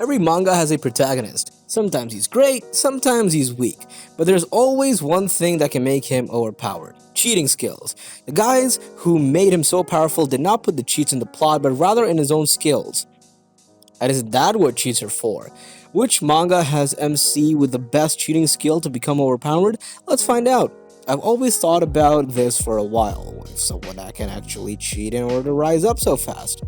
Every manga has a protagonist. Sometimes he's great, sometimes he's weak, but there's always one thing that can make him overpowered. Cheating skills. The guys who made him so powerful did not put the cheats in the plot, but rather in his own skills. And is that what cheats are for? Which manga has MC with the best cheating skill to become overpowered? Let's find out. I've always thought about this for a while, if someone that can actually cheat in order to rise up so fast.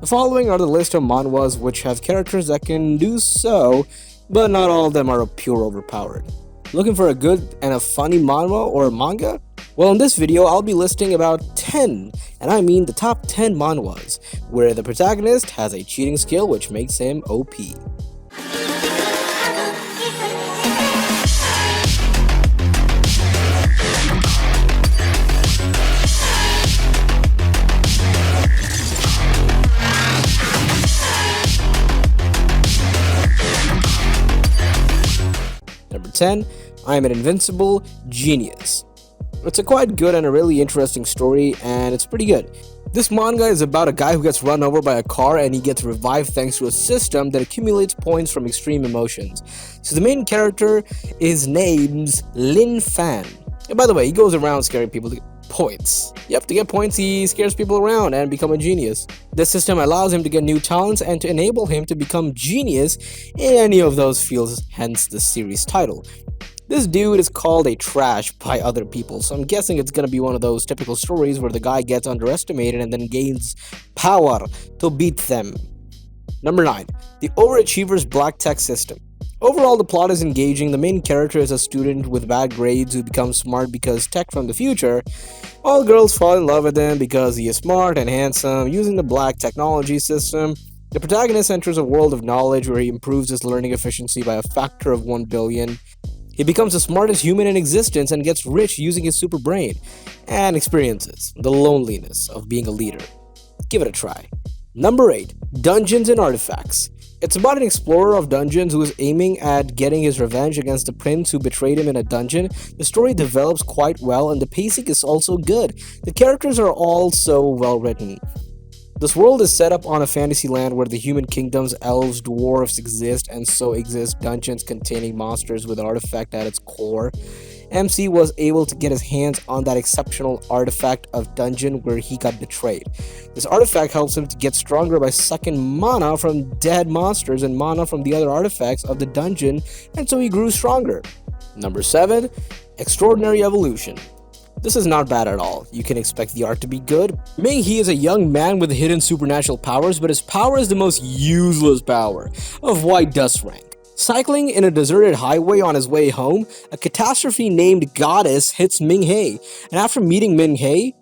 The following are the list of manhwas which have characters that can do so, but not all of them are pure overpowered. Looking for a good and a funny manhwa or manga? Well, in this video, I'll be listing about 10, and I mean the top 10 manhwas, where the protagonist has a cheating skill which makes him OP. Number 10, I am an invincible genius. It's a quite good and a really interesting story, and it's pretty good. This manga is about a guy who gets run over by a car and he gets revived thanks to a system that accumulates points from extreme emotions. So the main character is named Lin Fan. And by the way, he goes around scaring people to get points. Yep, to get points, he scares people around and become a genius. This system allows him to get new talents and to enable him to become genius in any of those fields, hence the series title. This dude is called a trash by other people, so I'm guessing it's gonna be one of those typical stories where the guy gets underestimated and then gains power to beat them. Number 9. The Overachiever's Black Tech System. Overall, the plot is engaging. The main character is a student with bad grades who becomes smart because tech from the future. All girls fall in love with him because he is smart and handsome. Using the black technology system, the protagonist enters a world of knowledge where he improves his learning efficiency by a factor of 1 billion. He becomes the smartest human in existence and gets rich using his super brain, and experiences the loneliness of being a leader. Give it a try. Number 8. Dungeons and Artifacts. It's about an explorer of dungeons who is aiming at getting his revenge against the prince who betrayed him in a dungeon. The story develops quite well and the pacing is also good. The characters are also well written. This world is set up on a fantasy land where the human kingdoms, elves, dwarves exist, and so exist dungeons containing monsters with an artifact at its core. MC was able to get his hands on that exceptional artifact of dungeon where he got betrayed. This artifact helps him to get stronger by sucking mana from dead monsters and mana from the other artifacts of the dungeon, and so he grew stronger. Number 7. Extraordinary Evolution. This is not bad at all. You can expect the art to be good. Ming-He is a young man with hidden supernatural powers, but his power is the most useless power of white dust rank. Cycling in a deserted highway on his way home, a catastrophe named Goddess hits Ming-He, and after meeting Ming-He,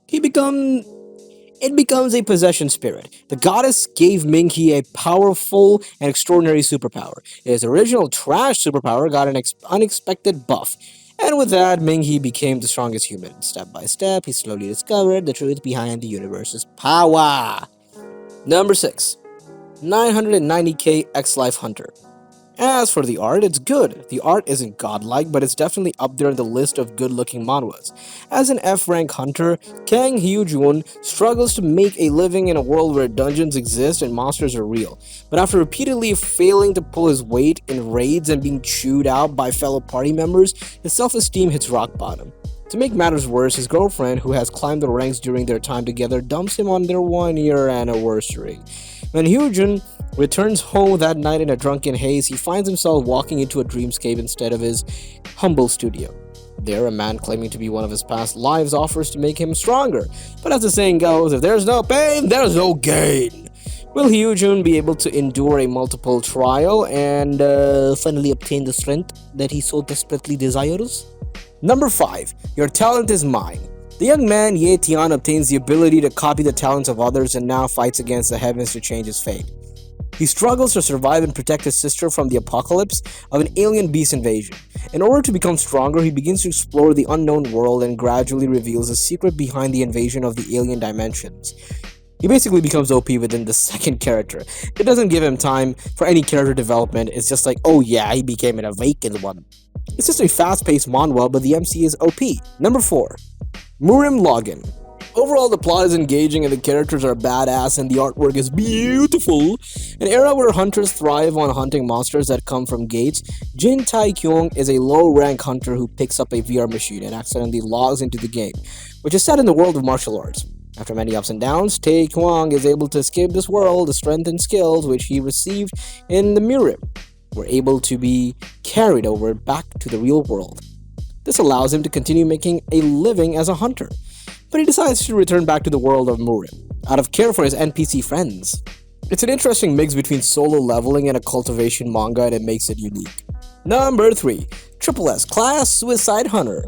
it becomes a possession spirit. The goddess gave Ming-He a powerful and extraordinary superpower. His original trash superpower got an unexpected buff. And with that, Ming-He became the strongest human. Step by step, he slowly discovered the truth behind the universe's power. Number 6. 990k X-Life Hunter. As for the art, it's good. The art isn't godlike, but it's definitely up there in the list of good-looking manhwas. As an F-rank hunter, Kang Hyojun struggles to make a living in a world where dungeons exist and monsters are real. But after repeatedly failing to pull his weight in raids and being chewed out by fellow party members, his self-esteem hits rock bottom. To make matters worse, his girlfriend, who has climbed the ranks during their time together, dumps him on their 1-year anniversary. When Hyojun returns home that night in a drunken haze, he finds himself walking into a dreamscape instead of his humble studio. There, a man claiming to be one of his past lives offers to make him stronger. But as the saying goes, if there's no pain, there's no gain. Will Hyojun be able to endure a multiple trial and finally obtain the strength that he so desperately desires? Number 5. Your talent is mine. The young man Ye Tian obtains the ability to copy the talents of others and now fights against the heavens to change his fate. He struggles to survive and protect his sister from the apocalypse of an alien beast invasion. In order to become stronger, he begins to explore the unknown world and gradually reveals the secret behind the invasion of the alien dimensions. He basically becomes OP within the second character. It doesn't give him time for any character development. It's just like, oh yeah, he became an awakened one. It's just a fast-paced manhwa, but the MC is OP. Number 4. Murim Login. Overall, the plot is engaging and the characters are badass and the artwork is beautiful. An era where hunters thrive on hunting monsters that come from gates, Jin Tai-kyung is a low-rank hunter who picks up a VR machine and accidentally logs into the game, which is set in the world of martial arts. After many ups and downs, Tai-kyung is able to escape this world. The strength and skills which he received in the Mirim were able to be carried over back to the real world. This allows him to continue making a living as a hunter, but he decides to return back to the world of Murim, out of care for his NPC friends. It's an interesting mix between solo leveling and a cultivation manga, and it makes it unique. Number 3. Triple S Class Suicide Hunter.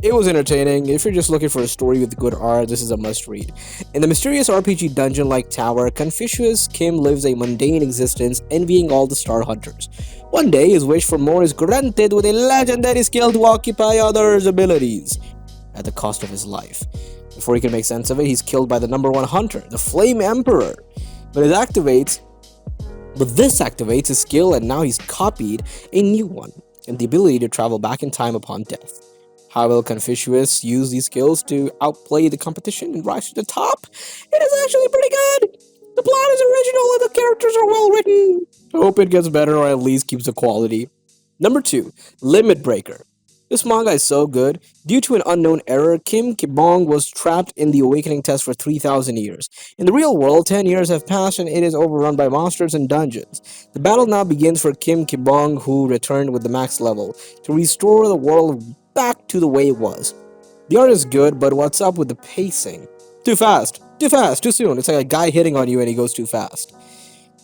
It was entertaining. If you're just looking for a story with good art, this is a must-read. In the mysterious RPG dungeon-like tower, Confucius Kim lives a mundane existence, envying all the star hunters. One day, his wish for more is granted with a legendary skill to occupy others' abilities, at the cost of his life. Before he can make sense of it, he's killed by the number 1 hunter, the Flame Emperor. But this activates his skill, and now he's copied a new one, and the ability to travel back in time upon death. How will Confucius use these skills to outplay the competition and rise to the top? It is actually pretty good! The plot is original and the characters are well written. I hope it gets better or at least keeps the quality. Number 2. Limit Breaker. This manga is so good. Due to an unknown error, Kim Kibong was trapped in the awakening test for 3,000 years. In the real world, 10 years have passed and it is overrun by monsters and dungeons. The battle now begins for Kim Kibong, who returned with the max level, to restore the world back to the way it was. The art is good, but what's up with the pacing? Too fast, too soon. It's like a guy hitting on you and he goes too fast.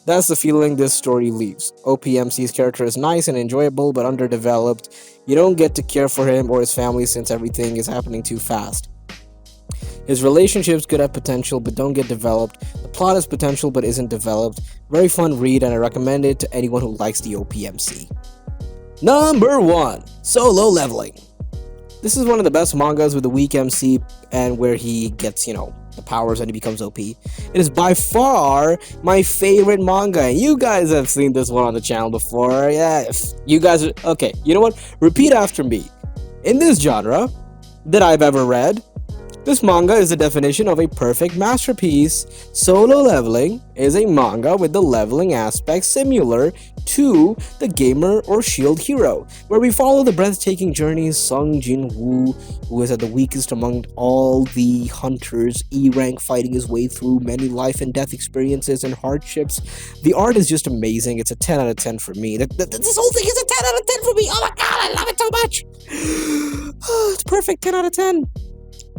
That's the feeling this story leaves. OPMC's character is nice and enjoyable, but underdeveloped. You don't get to care for him or his family since everything is happening too fast. His relationships could have potential, but don't get developed. The plot has potential, but isn't developed. Very fun read, and I recommend it to anyone who likes the OPMC. Number 1. Solo Leveling. This is one of the best mangas with a weak MC and where he gets, the powers and he becomes OP. It is by far my favorite manga, and you guys have seen this one on the channel before. Yeah, you guys are... Okay, you know what? Repeat after me. In this genre that I've ever read, this manga is the definition of a perfect masterpiece. Solo Leveling is a manga with the leveling aspect similar to the Gamer or Shield Hero, where we follow the breathtaking journeys Sung Jin-woo, who is at the weakest among all the hunters, E-rank, fighting his way through many life and death experiences and hardships. The art is just amazing. It's a 10 out of 10 for me. This whole thing is a 10 out of 10 for me. Oh my god, I love it so much. It's perfect, 10 out of 10.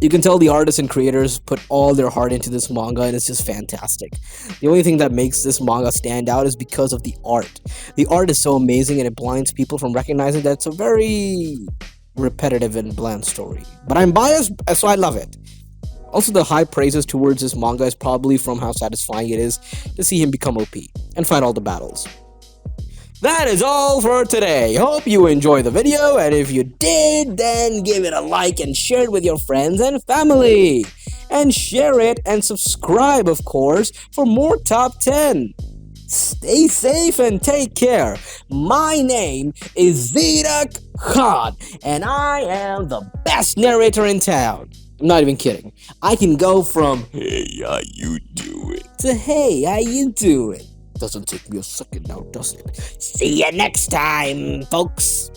You can tell the artists and creators put all their heart into this manga, and it's just fantastic. The only thing that makes this manga stand out is because of the art. The art is so amazing and it blinds people from recognizing that it's a very repetitive and bland story. But I'm biased, so I love it. Also, the high praises towards this manga is probably from how satisfying it is to see him become OP and fight all the battles. That is all for today. Hope you enjoyed the video, and if you did, then give it a like and share it with your friends and family. And share it and subscribe, of course, for more Top 10. Stay safe and take care. My name is Zidak Khan, and I am the best narrator in town. I'm not even kidding. I can go from, "Hey, how you doing?" to, "Hey, how you doing?" Doesn't take me a second now, does it? See you next time, folks.